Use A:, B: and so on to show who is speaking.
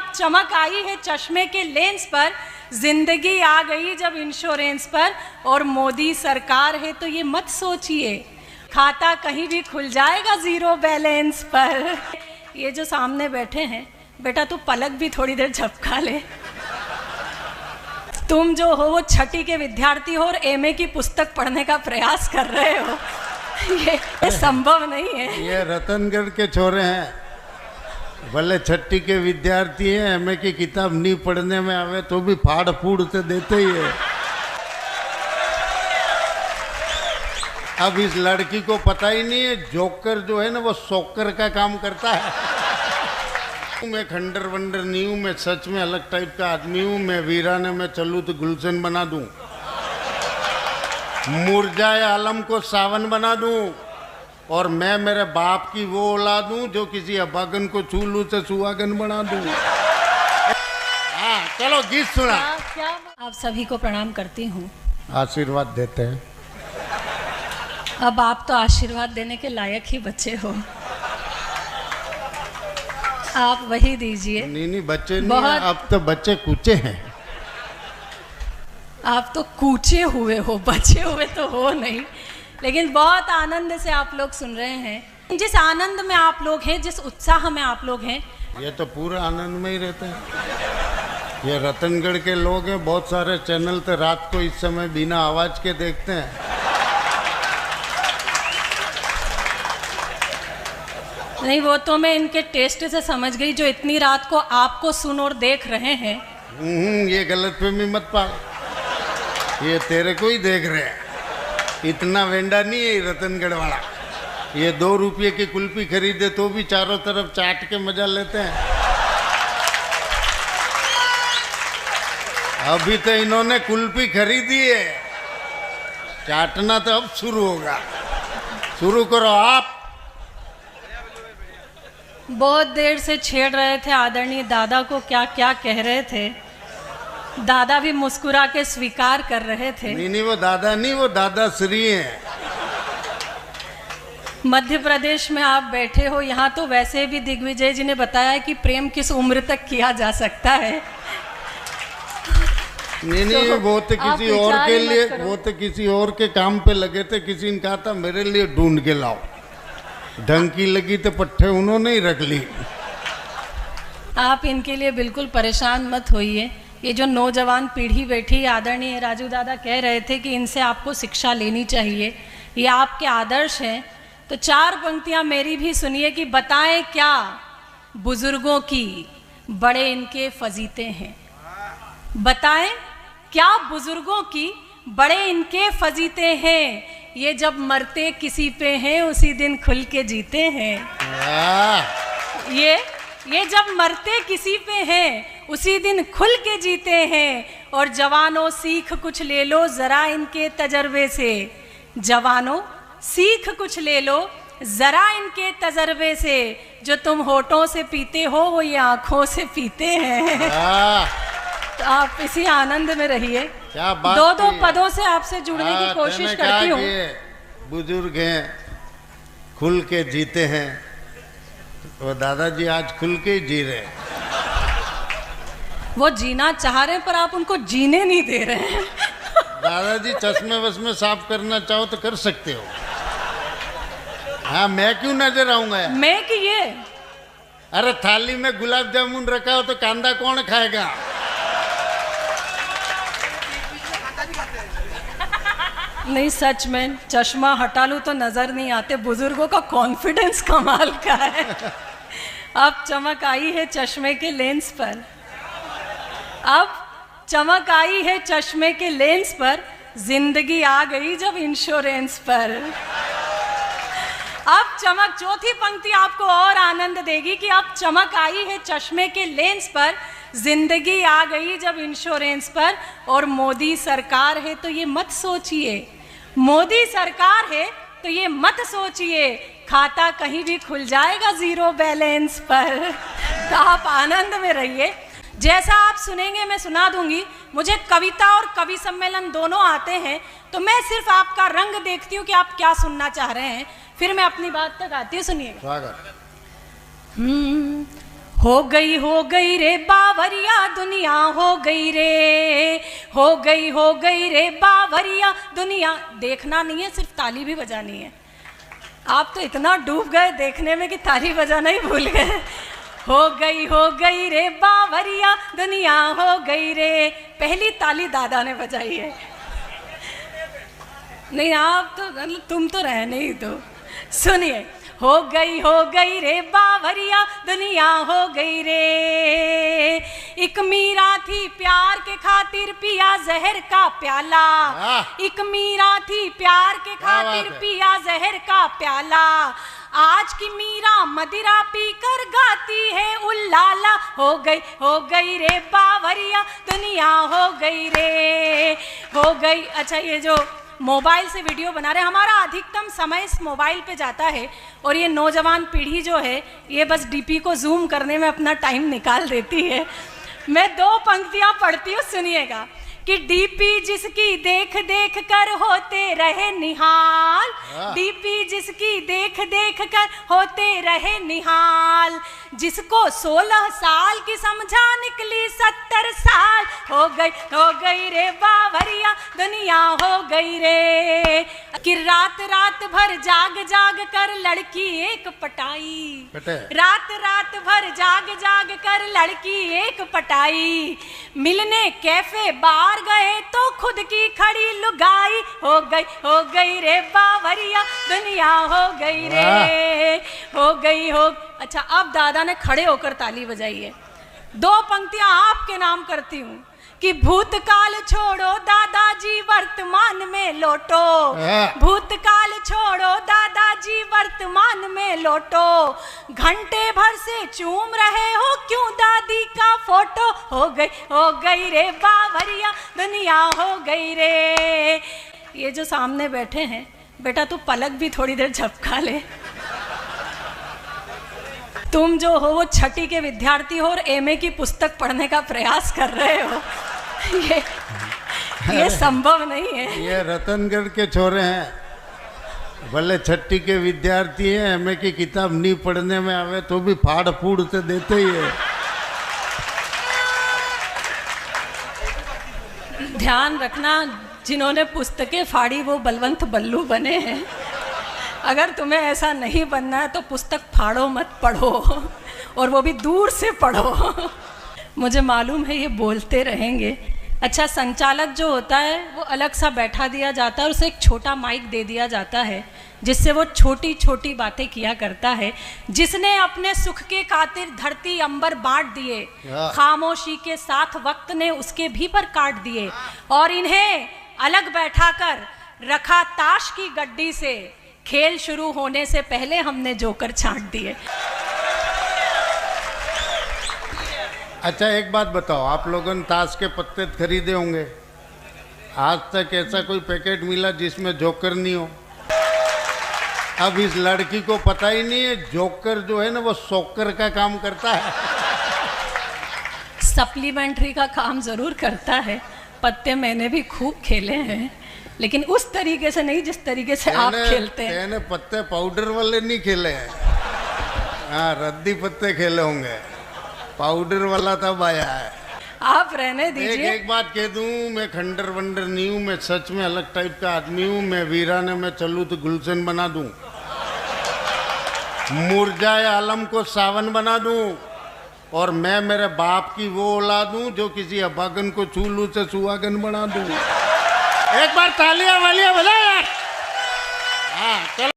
A: अब चमक आई है चश्मे के लेंस पर, जिंदगी आ गई जब इंश्योरेंस पर, और मोदी सरकार है तो ये मत सोचिए खाता कहीं भी खुल जाएगा जीरो बैलेंस पर। ये जो सामने बैठे हैं, बेटा तू पलक भी थोड़ी देर झपका ले। तुम जो हो वो छठी के विद्यार्थी हो और एमए की पुस्तक पढ़ने का प्रयास कर रहे हो, ये संभव नहीं है।
B: ये रतनगढ़ के छोरे हैं, भले छठी के विद्यार्थी हैं, एमए की किताब नहीं पढ़ने में आवे तो भी फाड़ फूड़ तो देते ही है। अब इस लड़की को पता ही नहीं है जोकर जो है ना वो सोकर का काम करता है। मैं खंडर वंडर नहीं हूँ, मैं सच में अलग टाइप का आदमी हूँ। मैं वीराने में चलूँ तो गुलशन बना दूँ, मुरझाए आलम को सावन बना दूँ, और मैं मेरे बाप की वो औलाद हूँ जो किसी अभागन को छू लूँ तो सुहागन बना दूँ। हाँ चलो गीत सुना।
A: क्या आप सभी को प्रणाम करती हूँ,
B: आशीर्वाद देते हैं।
A: अब आप तो आशीर्वाद देने के लायक ही बच्चे हो, आप वही दीजिए।
B: नहीं बच्चे नहीं है, अब तो बच्चे कूचे हैं।
A: आप तो कूचे हुए हो, बचे हुए तो हो नहीं, लेकिन बहुत आनंद से आप लोग सुन रहे हैं। जिस आनंद में आप लोग हैं, जिस उत्साह में आप लोग हैं,
B: ये तो पूरे आनंद में ही रहते हैं। ये रतनगढ़ के लोग हैं, बहुत सारे चैनल तो रात को इस समय बिना आवाज के देखते हैं।
A: नहीं वो तो मैं इनके टेस्ट से समझ गई, जो इतनी रात को आपको सुन और देख रहे हैं।
B: ये गलतफहमी मत पा, ये तेरे को ही देख रहे हैं। इतना वेंडा नहीं है रतनगढ़ वाला। ये 2 रुपये की कुल्फी खरीदे तो भी चारों तरफ चाट के मजा लेते हैं। अभी तो इन्होंने कुल्फी खरीदी है, चाटना तो अब शुरू होगा। शुरू करो आप।
A: बहुत देर से छेड़ रहे थे आदरणीय दादा को, क्या क्या कह रहे थे। दादा भी मुस्कुरा के स्वीकार कर रहे थे।
B: नहीं वो दादा नहीं, वो दादा श्री हैं।
A: मध्य प्रदेश में आप बैठे हो, यहाँ तो वैसे भी दिग्विजय जी ने बताया कि प्रेम किस उम्र तक किया जा सकता है।
B: नहीं तो वो तो किसी और के लिए, वो तो किसी और के काम पे लगे थे। किसी ने कहा था मेरे लिए ढूंढ के लाओ, ढंग की लगी तो पट्टे उन्होंने ही रख ली।
A: आप इनके लिए बिल्कुल परेशान मत होइए। ये जो नौजवान पीढ़ी बैठी, आदरणीय राजू दादा कह रहे थे कि इनसे आपको शिक्षा लेनी चाहिए, ये आपके आदर्श हैं। तो 4 पंक्तियां मेरी भी सुनिए कि बताएं क्या बुजुर्गों की बड़े इनके फजीते हैं। बताएं क्या बुजुर्गों की बड़े इनके फजीते हैं, ये जब मरते किसी पे हैं उसी दिन खुल के जीते हैं। ये जब मरते किसी पे हैं उसी दिन खुल के जीते हैं। और जवानों सीख कुछ ले लो जरा इनके तजर्बे से, जवानों सीख कुछ ले लो जरा इनके तजर्बे से, जो तुम होठों से पीते हो वो ये आंखों से पीते हैं। तो आप इसी आनंद में रहिए।
B: क्या बात,
A: 2 पदों से आपसे जुड़ने की कोशिश करती हूँ।
B: बुजुर्ग हैं, खुल के जीते हैं, तो दादाजी आज खुल के जी रहे हैं।
A: वो जीना चाह रहे हैं पर आप उनको जीने नहीं दे रहे हैं।
B: दादाजी चश्मे वश्मे साफ करना चाहो तो कर सकते हो। हाँ मैं क्यों नजर आऊंगा यार?
A: मैं कि ये,
B: अरे थाली में गुलाब जामुन रखा हो तो कांदा कौन खाएगा?
A: नहीं सच में चश्मा हटा लूँ तो नजर नहीं आते। बुजुर्गों का कॉन्फिडेंस कमाल का है। अब चमक आई है चश्मे के लेंस पर, अब चमक आई है चश्मे के लेंस पर, जिंदगी आ गई जब इंश्योरेंस पर। अब चमक, चौथी पंक्ति आपको और आनंद देगी कि अब चमक आई है चश्मे के लेंस पर, जिंदगी आ गई जब इंश्योरेंस पर, और मोदी सरकार है तो ये मत सोचिए, मोदी सरकार है तो ये मत सोचिए खाता कहीं भी खुल जाएगा जीरो बैलेंस पर। तो आप आनंद में रहिए। जैसा आप सुनेंगे मैं सुना दूंगी। मुझे कविता और कवि सम्मेलन दोनों आते हैं, तो मैं सिर्फ आपका रंग देखती हूँ कि आप क्या सुनना चाह रहे हैं, फिर मैं अपनी बात तक आती हूँ। सुनिएगा। हो गई रे बावरिया दुनिया, हो गई रे बावरिया दुनिया। देखना नहीं है, सिर्फ ताली भी बजानी है। आप तो इतना डूब गए देखने में कि ताली बजाना ही भूल गए। हो गई रे बावरिया दुनिया, हो गई रे। पहली ताली दादा ने बजाई है। नहीं आप तो, तुम तो रहे नहीं। तो सुनिए, हो गई रे बावरिया दुनिया, हो गई रे। एक मीरा थी प्यार के खातिर पिया जहर का प्याला, एक मीरा थी प्यार के खातिर पिया जहर का प्याला। आज की मीरा मदिरा पीकर गाती है उल्लाला। हो गई रे बावरिया दुनिया, हो गई रे, हो गई। अच्छा, ये जो मोबाइल से वीडियो बना रहे, हमारा अधिकतम समय इस मोबाइल पे जाता है और ये नौजवान पीढ़ी जो है ये बस डीपी को जूम करने में अपना टाइम निकाल देती है। मैं 2 पंक्तियां पढ़ती हूँ, सुनिएगा कि डीपी जिसकी देख देख कर होते रहे निहाल, डीपी जिसकी देख देख कर होते रहे निहाल, जिसको 16 साल की समझा निकली 70 साल। हो गई रे बावरिया दुनिया, हो गई रे। कि रात रात भर जाग जाग कर लड़की एक पटाई, रात रात भर जाग जाग कर लड़की एक पटाई। मिलने कैफे बार गए तो खुद की खड़ी लुगाई। हो गई रे बावरिया दुनिया, हो गई रे, हो गई। अच्छा, अब दादा ने खड़े होकर ताली बजाई है। 2 पंक्तियां आपके नाम करती हूँ कि भूतकाल छोड़ो दादाजी वर्तमान में लौटो, भूतकाल छोड़ो दादाजी वर्तमान में लौटो। घंटे भर से चूम रहे हो क्यों दादी का फोटो। हो गई रे बावरिया दुनिया, हो गई रे। ये जो सामने बैठे हैं, बेटा तू पलक भी थोड़ी देर झपका ले। तुम जो हो वो 6ठी के विद्यार्थी हो और एमए की पुस्तक पढ़ने का प्रयास कर रहे हो। ये संभव नहीं है।
B: ये रतनगढ़ के छोरे हैं, भले 6ठी के विद्यार्थी हैं, एमए की किताब नहीं पढ़ने में आवे तो भी फाड़ फूड़ तो देते ही है।
A: ध्यान रखना, जिन्होंने पुस्तकें फाड़ी वो बलवंत बल्लू बने हैं। अगर तुम्हें ऐसा नहीं बनना है तो पुस्तक फाड़ो मत, पढ़ो, और वो भी दूर से पढ़ो। मुझे मालूम है ये बोलते रहेंगे। अच्छा, संचालक जो होता है वो अलग सा बैठा दिया जाता है और उसे एक छोटा माइक दे दिया जाता है जिससे वो छोटी छोटी बातें किया करता है। जिसने अपने सुख के खातिर धरती अंबर बांट दिए, खामोशी के साथ वक्त ने उसके भी पर काट दिए और इन्हें अलग बैठाकर रखा ताश की गड्डी से। खेल शुरू होने से पहले हमने जोकर छांट दिए।
B: अच्छा, एक बात बताओ, आप लोगों ने ताश के पत्ते खरीदे होंगे, आज तक ऐसा कोई पैकेट मिला जिसमें जोकर नहीं हो? अब इस लड़की को पता ही नहीं है जोकर जो है ना वो सोकर का काम करता है।
A: सप्लीमेंट्री का काम जरूर करता है। पत्ते मैंने भी खूब खेले हैं, लेकिन उस तरीके से नहीं जिस तरीके से आप खेलते हैं।
B: मैंने पत्ते पाउडर वाले नहीं खेले हैं। हाँ, रद्दी पत्ते खेले होंगे, पाउडर वाला तब आया है।
A: आप रहने दीजिए।
B: एक बात कह दूं, मैं खंडर वंडर नहीं हूँ, मैं सच में अलग टाइप का आदमी हूँ। मैं वीराने में चलूँ तो गुलशन बना दूं, मुरझाए आलम को सावन बना दूं, और मैं मेरे बाप की वो औलाद हूं जो किसी अभागन को चूलू से सुहागन बना दूं। एक बार तालियां वालियां